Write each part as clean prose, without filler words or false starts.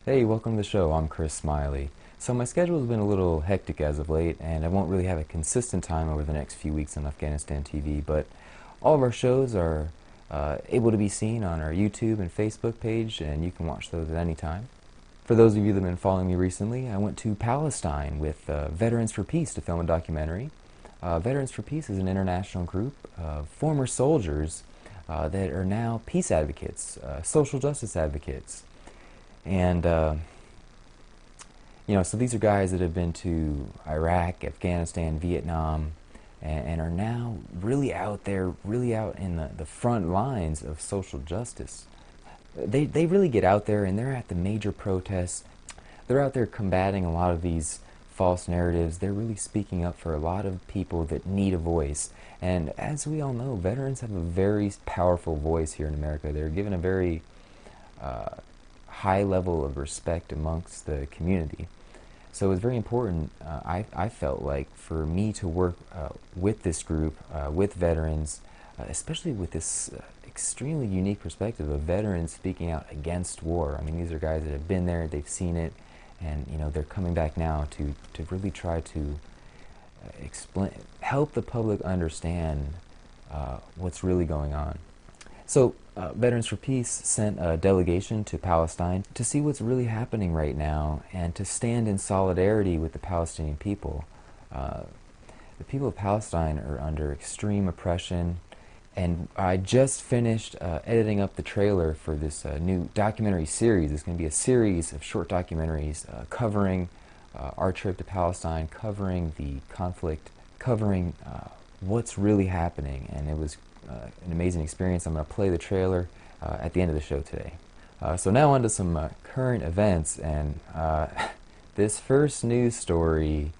Hey, welcome to the show. I'm Smiley. So my schedule has been a little hectic as of late, and I won't really have a consistent time over the next few weeks on Afghanistan TV, but all of our shows are able to be seen on our YouTube and Facebook page, and you can watch those at any time. For those of you that have been following me recently, I went to Palestine with Veterans for Peace to film a documentary. Veterans for Peace is an international group of former soldiers that are now peace advocates, social justice advocates. And, so these are guys that have been to Iraq, Afghanistan, Vietnam, and are now really out there, really out in the front lines of social justice. They really get out there and they're at the major protests. They're out there combating a lot of these false narratives. They're really speaking up for a lot of people that need a voice. And as we all know, veterans have a very powerful voice here in America. They're given a very high level of respect amongst the community. So it was very important, I felt like, for me to work with this group, with veterans, especially with this extremely unique perspective of veterans speaking out against war. I mean, these are guys that have been there, they've seen it, and they're coming back now to really try to help the public understand what's really going on. So, Veterans for Peace sent a delegation to Palestine to see what's really happening right now and to stand in solidarity with the Palestinian people. The people of Palestine are under extreme oppression, and I just finished editing up the trailer for this new documentary series. It's going to be a series of short documentaries covering our trip to Palestine, covering the conflict, covering what's really happening, and it was an amazing experience. I'm going to play the trailer at the end of the show today. So now on to some current events, and this first news story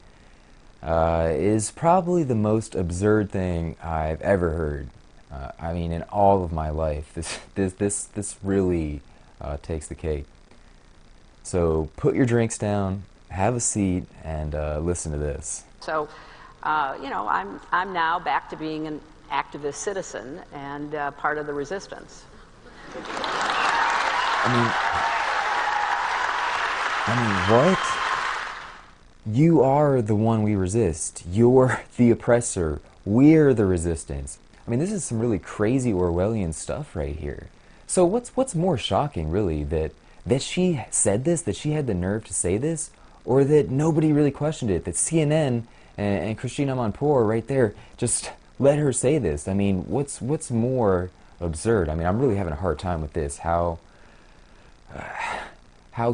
is probably the most absurd thing I've ever heard. I mean, in all of my life, this really takes the cake. So put your drinks down, have a seat, and listen to this. So, I'm now back to being an activist citizen and part of the resistance. I mean, what? You are the one we resist. You're the oppressor. We're the resistance. I mean, this is some really crazy Orwellian stuff right here. So what's more shocking, really, that she said this, that she had the nerve to say this, or that nobody really questioned it, that CNN and Christina Amanpour right there just let her say this? I mean, what's more absurd? I mean, I'm really having a hard time with this. How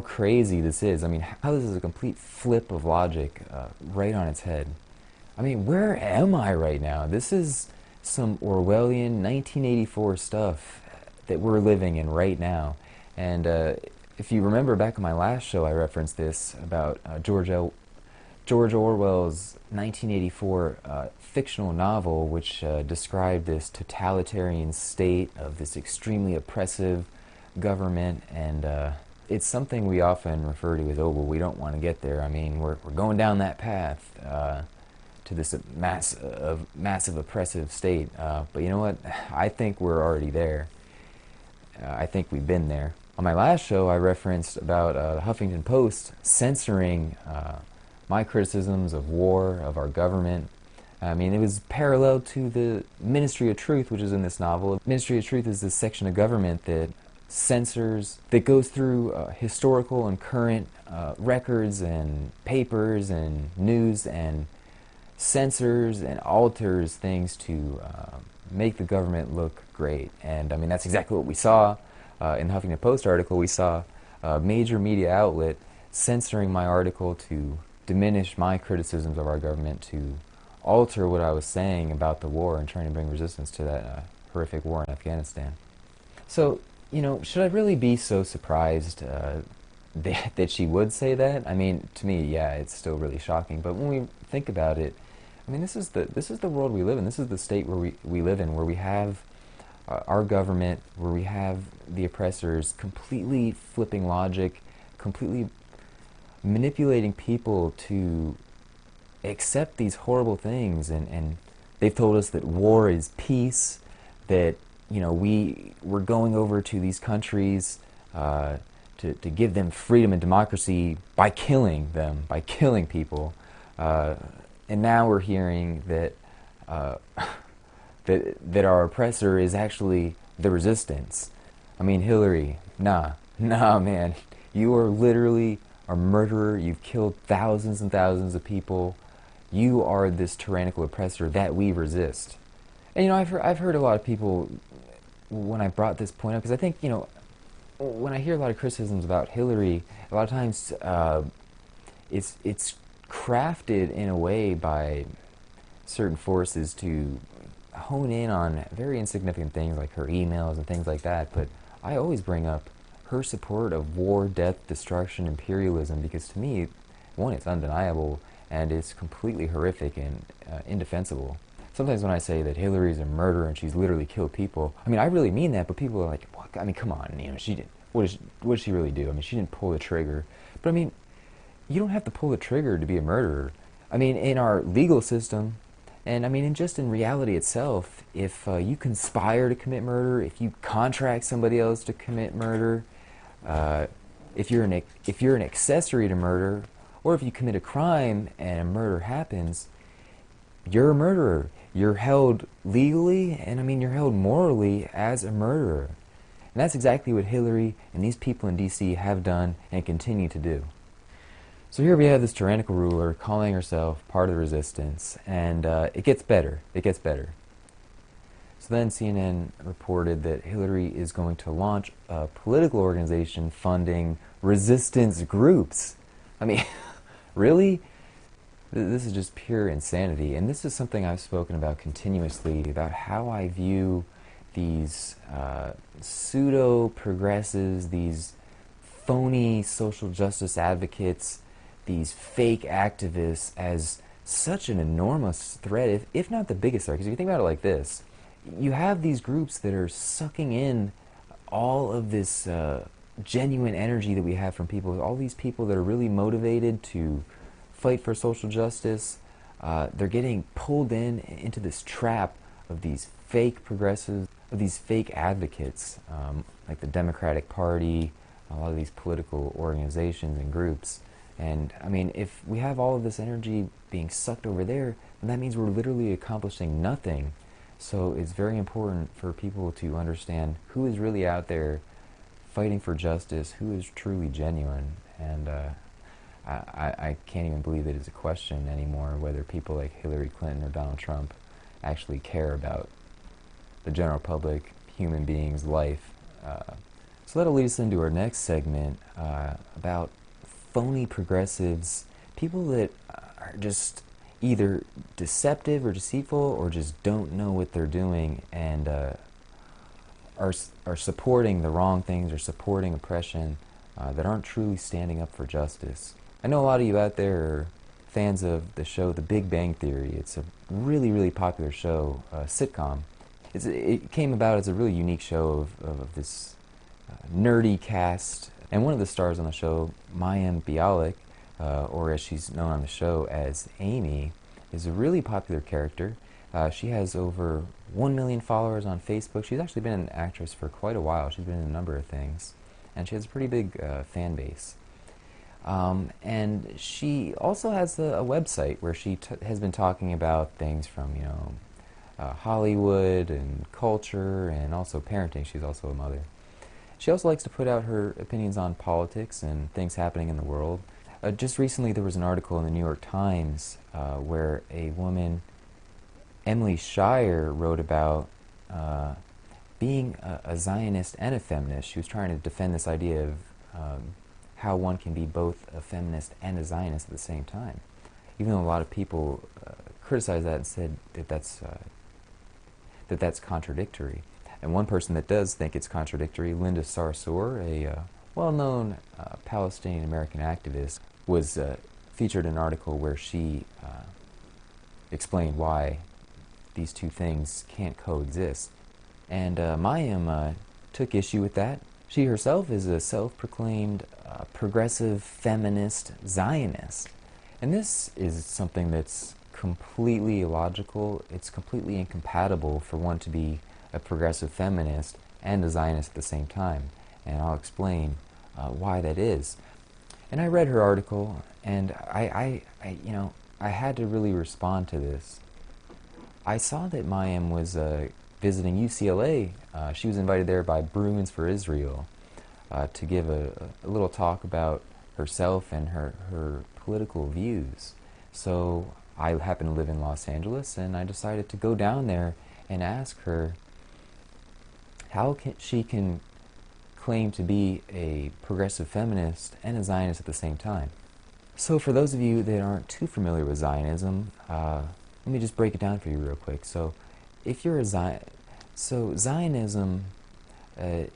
crazy this is. I mean, how this is a complete flip of logic right on its head. I mean, where am I right now? This is some Orwellian 1984 stuff that we're living in right now. And if you remember back in my last show, I referenced this about George Orwell's 1984 fictional novel, which described this totalitarian state of this extremely oppressive government, and it's something we often refer to as, oh, well, we don't want to get there. I mean, we're going down that path to this massive oppressive state. But you know what? I think we're already there. I think we've been there. On my last show, I referenced about the Huffington Post censoring my criticisms of war, of our government. I mean, it was parallel to the Ministry of Truth, which is in this novel. Ministry of Truth is this section of government that censors, that goes through historical and current records and papers and news and censors and alters things to make the government look great. And I mean, that's exactly what we saw in the Huffington Post article. We saw a major media outlet censoring my article to diminish my criticisms of our government, to alter what I was saying about the war and trying to bring resistance to that horrific war in Afghanistan. So, should I really be so surprised that she would say that? I mean, to me, yeah, it's still really shocking. But when we think about it, I mean, this is the world we live in. This is the state where we live in, where we have our government, where we have the oppressors completely flipping logic, completely manipulating people to accept these horrible things, and they've told us that war is peace, that we're going over to these countries to give them freedom and democracy by killing them, by killing people. And now we're hearing that, that our oppressor is actually the resistance. I mean, Hillary, nah, man. You are literally a murderer. You've killed thousands and thousands of people. You are this tyrannical oppressor that we resist. And you know, I've heard a lot of people when I brought this point up, because I think, you know, when I hear a lot of criticisms about Hillary, a lot of times it's crafted in a way by certain forces to hone in on very insignificant things like her emails and things like that. But I always bring up her support of war, death, destruction, imperialism, because to me, one, it's undeniable, and it's completely horrific and indefensible. Sometimes when I say that Hillary's a murderer and she's literally killed people, I mean, I really mean that, but people are like, what? I mean, come on, you know, she didn't, what did she really do? I mean, she didn't pull the trigger. But I mean, you don't have to pull the trigger to be a murderer. I mean, in our legal system, and I mean, just in reality itself, if you conspire to commit murder, if you contract somebody else to commit murder, if you're an accessory to murder, or if you commit a crime and a murder happens, you're a murderer. You're held legally, and I mean, you're held morally as a murderer. And that's exactly what Hillary and these people in D.C. have done and continue to do. So here we have this tyrannical ruler calling herself part of the resistance, and it gets better. It gets better. So then CNN reported that Hillary is going to launch a political organization funding resistance groups. I mean, really? This is just pure insanity. And this is something I've spoken about continuously, about how I view these pseudo-progressives, these phony social justice advocates, these fake activists as such an enormous threat, if not the biggest threat. Because if you think about it like this, you have these groups that are sucking in all of this genuine energy that we have from people, all these people that are really motivated to fight for social justice. They're getting pulled into this trap of these fake progressives, of these fake advocates, like the Democratic Party, a lot of these political organizations and groups. And I mean, if we have all of this energy being sucked over there, then that means we're literally accomplishing nothing. So it's very important for people to understand who is really out there fighting for justice, who is truly genuine. And I can't even believe it is a question anymore whether people like Hillary Clinton or Donald Trump actually care about the general public, human beings' life. So that'll lead us into our next segment about phony progressives, people that are just either deceptive or deceitful or just don't know what they're doing and are supporting the wrong things or supporting oppression that aren't truly standing up for justice. I know a lot of you out there are fans of the show The Big Bang Theory. It's a really, really popular show, sitcom. It came about as a really unique show of this nerdy cast. And one of the stars on the show, Mayim Bialik, or as she's known on the show as Amy, is a really popular character. She has over 1 million followers on Facebook. She's actually been an actress for quite a while. She's been in a number of things. And she has a pretty big fan base. And she also has a website where she has been talking about things from, you know, Hollywood and culture and also parenting. She's also a mother. She also likes to put out her opinions on politics and things happening in the world. Just recently there was an article in the New York Times where a woman, Emily Shire, wrote about being a Zionist and a feminist. She was trying to defend this idea of how one can be both a feminist and a Zionist at the same time. Even though a lot of people criticized that and said that that's contradictory. And one person that does think it's contradictory, Linda Sarsour, a well-known Palestinian-American activist, was featured in an article where she explained why these two things can't coexist. And Mayim took issue with that. She herself is a self-proclaimed progressive feminist Zionist. And this is something that's completely illogical. It's completely incompatible for one to be a progressive feminist and a Zionist at the same time. And I'll explain why that is. And I read her article, and I had to really respond to this. I saw that Mayim was visiting UCLA. She was invited there by Bruins for Israel to give a little talk about herself and her political views. So I happen to live in Los Angeles, and I decided to go down there and ask her how she can claim to be a progressive feminist and a Zionist at the same time. So for those of you that aren't too familiar with Zionism, let me just break it down for you real quick. So if you're a Zionism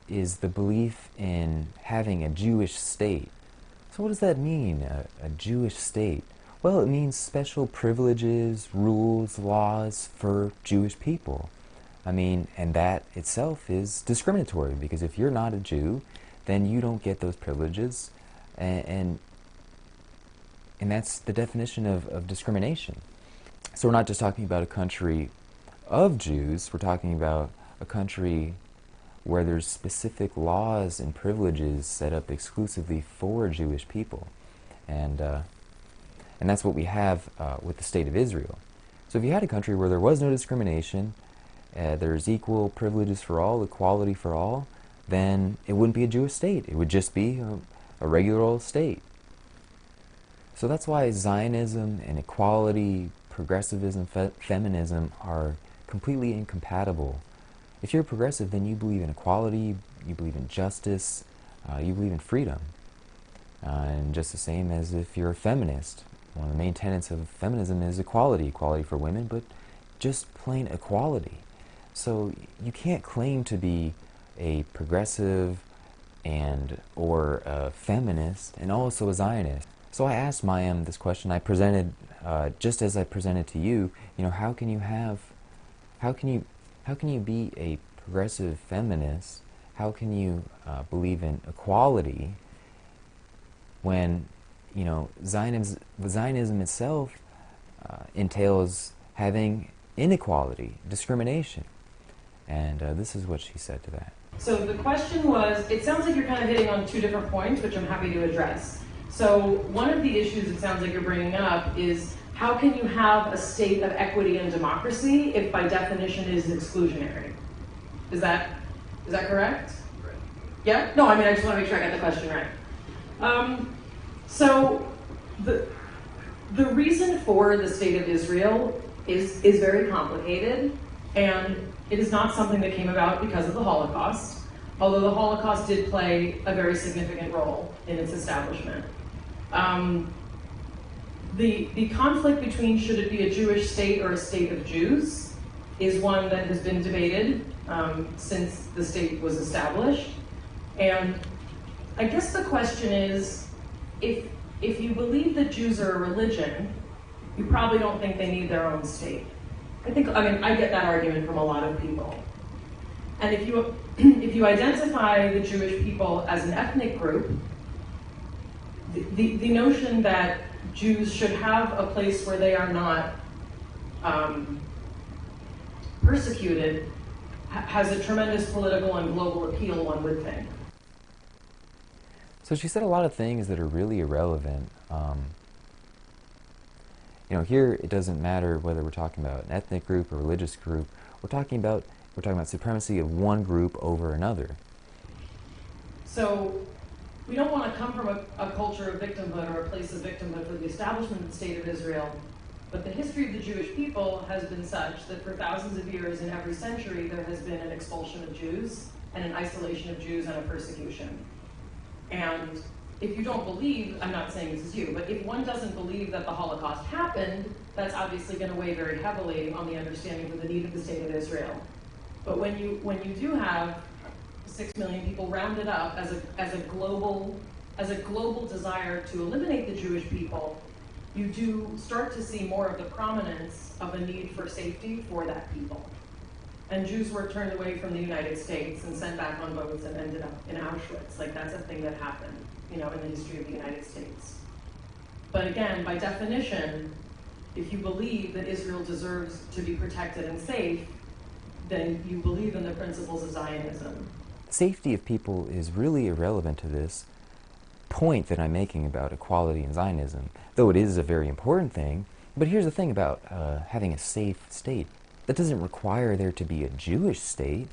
is the belief in having a Jewish state. So what does that mean, a Jewish state? Well, it means special privileges, rules, laws for Jewish people. I mean, and that itself is discriminatory, because if you're not a Jew, then you don't get those privileges, and that's the definition of discrimination. So we're not just talking about a country of Jews, we're talking about a country where there's specific laws and privileges set up exclusively for Jewish people. And that's what we have with the State of Israel. So if you had a country where there was no discrimination, there's equal privileges for all, equality for all, then it wouldn't be a Jewish state. It would just be a regular old state. So that's why Zionism and equality, progressivism, feminism are completely incompatible. If you're a progressive, then you believe in equality, you believe in justice, you believe in freedom. And just the same as if you're a feminist. One of the main tenets of feminism is equality, equality for women, but just plain equality. So you can't claim to be a progressive or a feminist and also a Zionist. So I asked Mayim this question. I presented, just as I presented to you, how can you be a progressive feminist? How can you believe in equality when Zionism itself entails having inequality, discrimination? And this is what she said to that. So the question was, it sounds like you're kind of hitting on two different points, which I'm happy to address. So one of the issues it sounds like you're bringing up is, how can you have a state of equity and democracy if by definition it is exclusionary? Is that correct? Right. Yeah? No, I just want to make sure I got the question right. So the reason for the State of Israel is very complicated, and it is not something that came about because of the Holocaust, although the Holocaust did play a very significant role in its establishment. The conflict between should it be a Jewish state or a state of Jews is one that has been debated since the state was established. And I guess the question is, if you believe that Jews are a religion, you probably don't think they need their own state. I get that argument from a lot of people. And if you identify the Jewish people as an ethnic group, the notion that Jews should have a place where they are not persecuted has a tremendous political and global appeal, one would think. So she said a lot of things that are really irrelevant. Here it doesn't matter whether we're talking about an ethnic group or religious group. We're talking about supremacy of one group over another. So we don't want to come from a culture of victimhood or a place of victimhood for the establishment of the State of Israel, but the history of the Jewish people has been such that for thousands of years in every century there has been an expulsion of Jews and an isolation of Jews and a persecution. And if you don't believe, I'm not saying this is you, but if one doesn't believe that the Holocaust happened, that's obviously going to weigh very heavily on the understanding of the need of the State of Israel. But when you do have 6 million people rounded up as a global desire to eliminate the Jewish people, you do start to see more of the prominence of a need for safety for that people. And Jews were turned away from the United States and sent back on boats and ended up in Auschwitz. That's a thing that happened, in the history of the United States. But again, by definition, if you believe that Israel deserves to be protected and safe, then you believe in the principles of Zionism. Safety of people is really irrelevant to this, point that I'm making about equality and Zionism, though it is a very important thing. But here's the thing about having a safe state. That doesn't require there to be a Jewish state.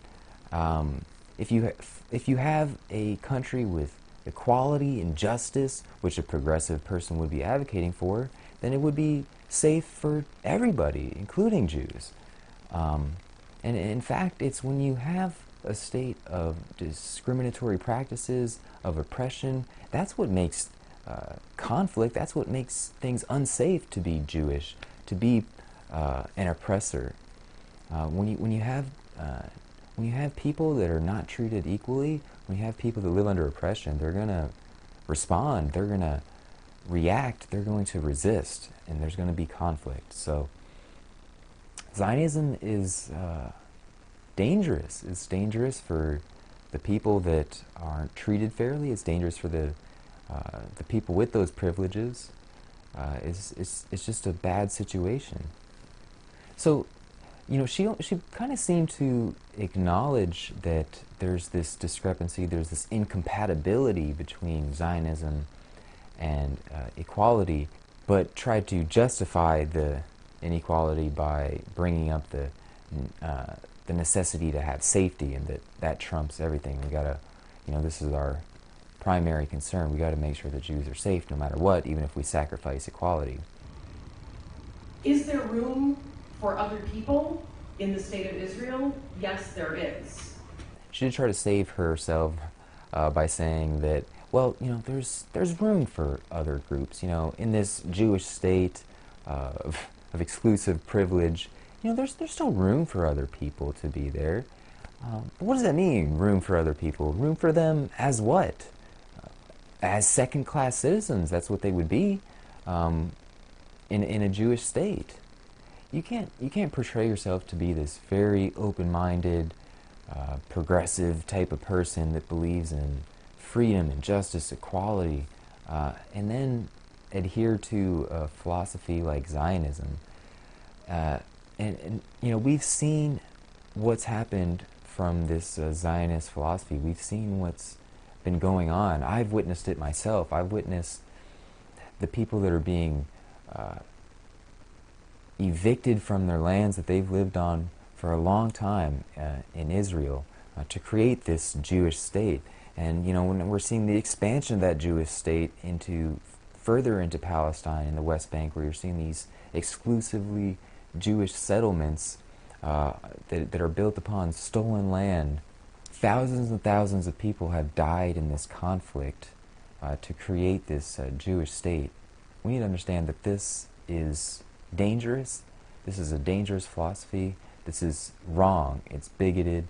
If you have a country with equality and justice, which a progressive person would be advocating for, then it would be safe for everybody, including Jews. And in fact, it's when you have a state of discriminatory practices, of oppression, that's what makes conflict, that's what makes things unsafe to be Jewish, to be an oppressor. When you have people that are not treated equally, when you have people that live under oppression, they're going to respond, they're going to react, they're going to resist, and there's going to be conflict. So Zionism is dangerous. It's dangerous for the people that aren't treated fairly. It's dangerous for the people with those privileges. It's just a bad situation. So, she kind of seemed to acknowledge that there's this discrepancy, there's this incompatibility between Zionism and equality, but tried to justify the inequality by bringing up the necessity to have safety, and that trumps everything. We gotta, this is our primary concern. We gotta make sure that Jews are safe no matter what, even if we sacrifice equality. Is there room for other people in the state of Israel? Yes, there is. She did try to save herself by saying that, well, there's room for other groups. In this Jewish state of exclusive privilege, there's still room for other people to be there. But what does that mean, room for other people? Room for them as what? As second-class citizens. That's what they would be in a Jewish state. You can't portray yourself to be this very open-minded, progressive type of person that believes in freedom and justice, equality, and then adhere to a philosophy like Zionism. And we've seen what's happened from this Zionist philosophy. We've seen what's been going on. I've witnessed it myself. I've witnessed the people that are being evicted from their lands that they've lived on for a long time in Israel to create this Jewish state. And when we're seeing the expansion of that Jewish state further into Palestine and the West Bank, where you're seeing these exclusively Jewish settlements that are built upon stolen land. Thousands and thousands of people have died in this conflict to create this Jewish state. We need to understand that this is dangerous. This is a dangerous philosophy. This is wrong. It's bigoted.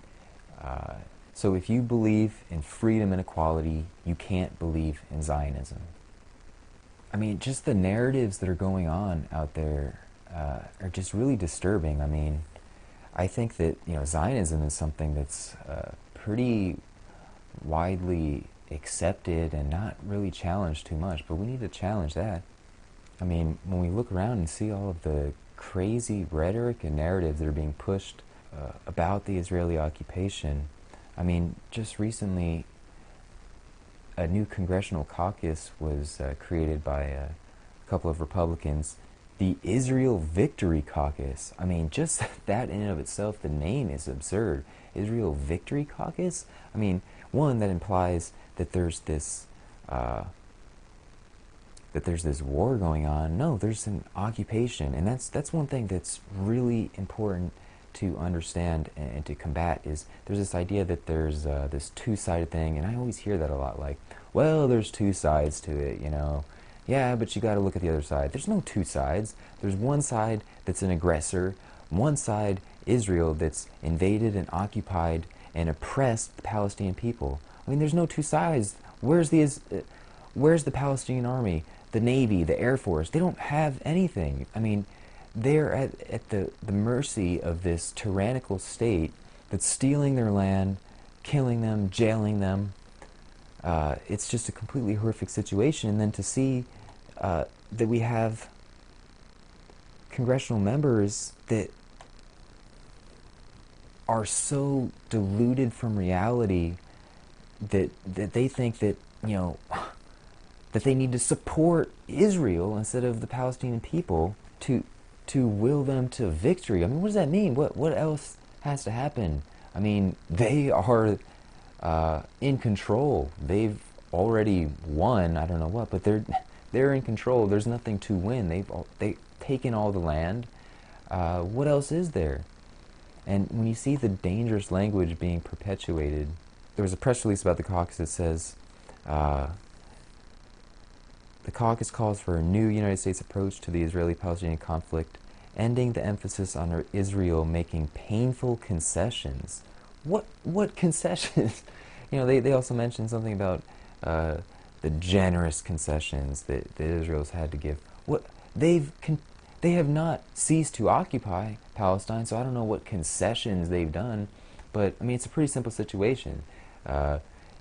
So if you believe in freedom and equality, you can't believe in Zionism. I mean, just the narratives that are going on out there are just really disturbing. I mean, I think that Zionism is something that's pretty widely accepted and not really challenged too much, but we need to challenge that. I mean, when we look around and see all of the crazy rhetoric and narratives that are being pushed about the Israeli occupation, I mean, just recently a new congressional caucus was created by a couple of Republicans, the Israel Victory Caucus. I mean, just that in and of itself, the name is absurd. Israel Victory Caucus? I mean, one, that implies that there's this war going on. No, there's an occupation, and that's one thing that's really important to understand and to combat. Is there's this idea that there's this two-sided thing, and I always hear that a lot, like, well, there's two sides to it, yeah, but you got to look at the other side. There's no two sides. There's one side that's an aggressor, one side, Israel, that's invaded and occupied and oppressed the Palestinian people. I mean, there's no two sides. Where's the Palestinian army, the Navy, the Air Force? They don't have anything. I mean, they're at the mercy of this tyrannical state that's stealing their land, killing them, jailing them. It's just a completely horrific situation. And then to see that we have congressional members that are so deluded from reality that they think that, that they need to support Israel instead of the Palestinian people to will them to victory. I mean, what does that mean? What else has to happen? I mean, they are in control. They've already won. I don't know what, but they're in control. There's nothing to win. They've taken all the land. What else is there? And when you see the dangerous language being perpetuated, there was a press release about the caucus that says the caucus calls for a new United States approach to the Israeli-Palestinian conflict, ending the emphasis on Israel making painful concessions. What concessions? They also mentioned something about the generous concessions that Israel's had to give. They have not ceased to occupy Palestine, so I don't know what concessions they've done, but I mean, it's a pretty simple situation.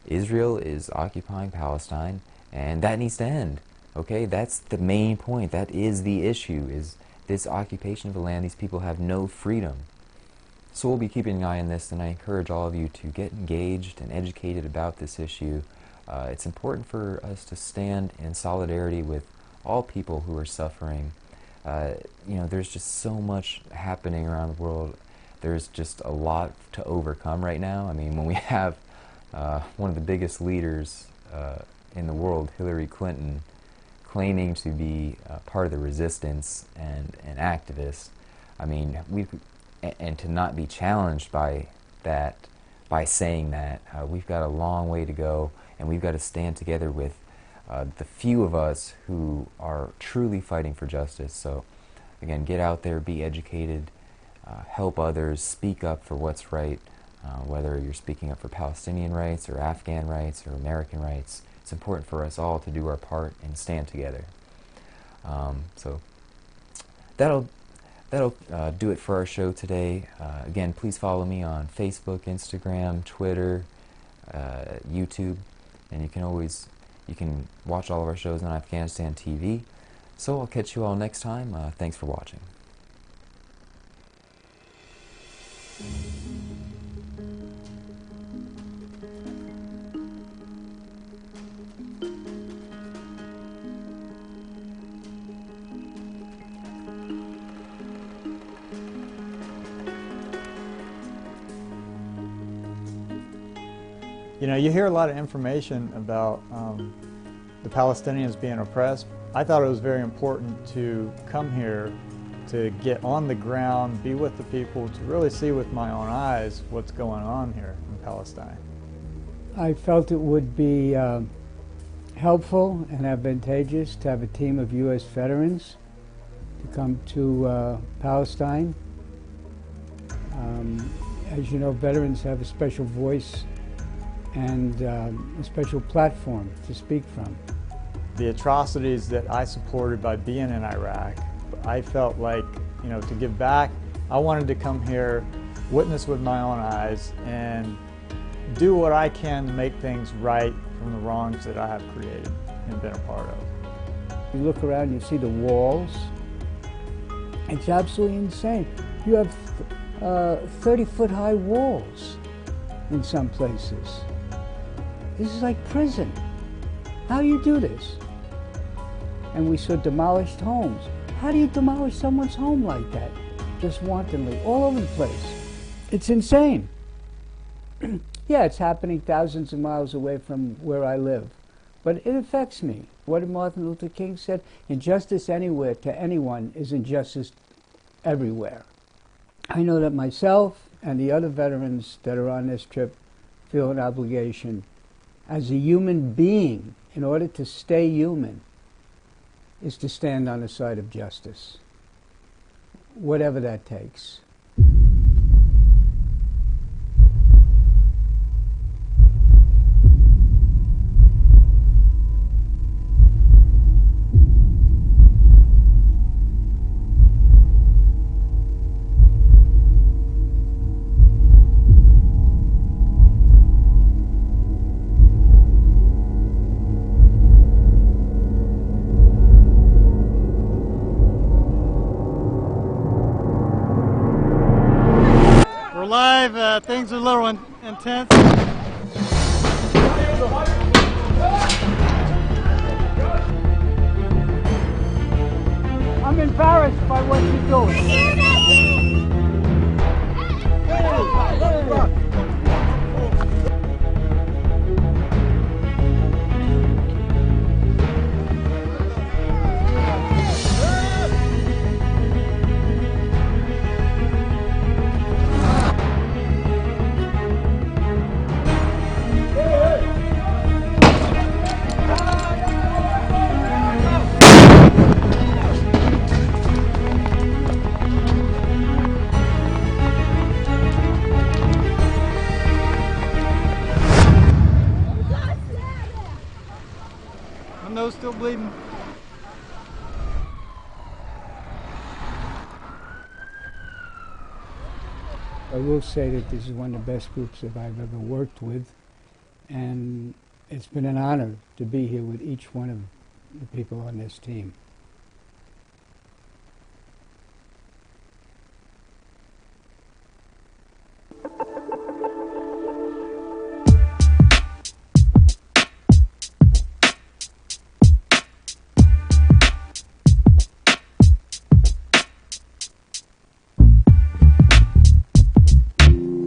Israel is occupying Palestine, and that needs to end. Okay, that's the main point. That is the issue, is this occupation of the land. These people have no freedom. So we'll be keeping an eye on this, and I encourage all of you to get engaged and educated about this issue. It's important for us to stand in solidarity with all people who are suffering. There's just so much happening around the world. There's just a lot to overcome right now. I mean, when we have one of the biggest leaders in the world, Hillary Clinton, claiming to be part of the resistance and an activist, I mean, and to not be challenged by that, by saying that, we've got a long way to go, and we've got to stand together with the few of us who are truly fighting for justice. So again, get out there, be educated, help others, speak up for what's right, whether you're speaking up for Palestinian rights or Afghan rights or American rights. It's important for us all to do our part and stand together. So that'll do it for our show today. Again, please follow me on Facebook, Instagram, Twitter, YouTube, and you can watch all of our shows on Afghanistan TV. So I'll catch you all next time. Thanks for watching. You hear a lot of information about the Palestinians being oppressed. I thought it was very important to come here to get on the ground, be with the people, to really see with my own eyes what's going on here in Palestine. I felt it would be helpful and advantageous to have a team of U.S. veterans to come to Palestine. As you know, veterans have a special voice and a special platform to speak from. The atrocities that I supported by being in Iraq, I felt like, to give back, I wanted to come here, witness with my own eyes, and do what I can to make things right from the wrongs that I have created and been a part of. You look around, you see the walls. It's absolutely insane. You have 30-foot high walls in some places. This is like prison. How do you do this? And we saw demolished homes. How do you demolish someone's home like that? Just wantonly, all over the place. It's insane. Yeah, it's happening thousands of miles away from where I live. But it affects me. What did Martin Luther King said? Injustice anywhere to anyone is injustice everywhere. I know that myself and the other veterans that are on this trip feel an obligation as a human being, in order to stay human, is to stand on the side of justice, whatever that takes. Live, things are a little intense. My nose still bleeding. I will say that this is one of the best groups that I've ever worked with, and it's been an honor to be here with each one of the people on this team.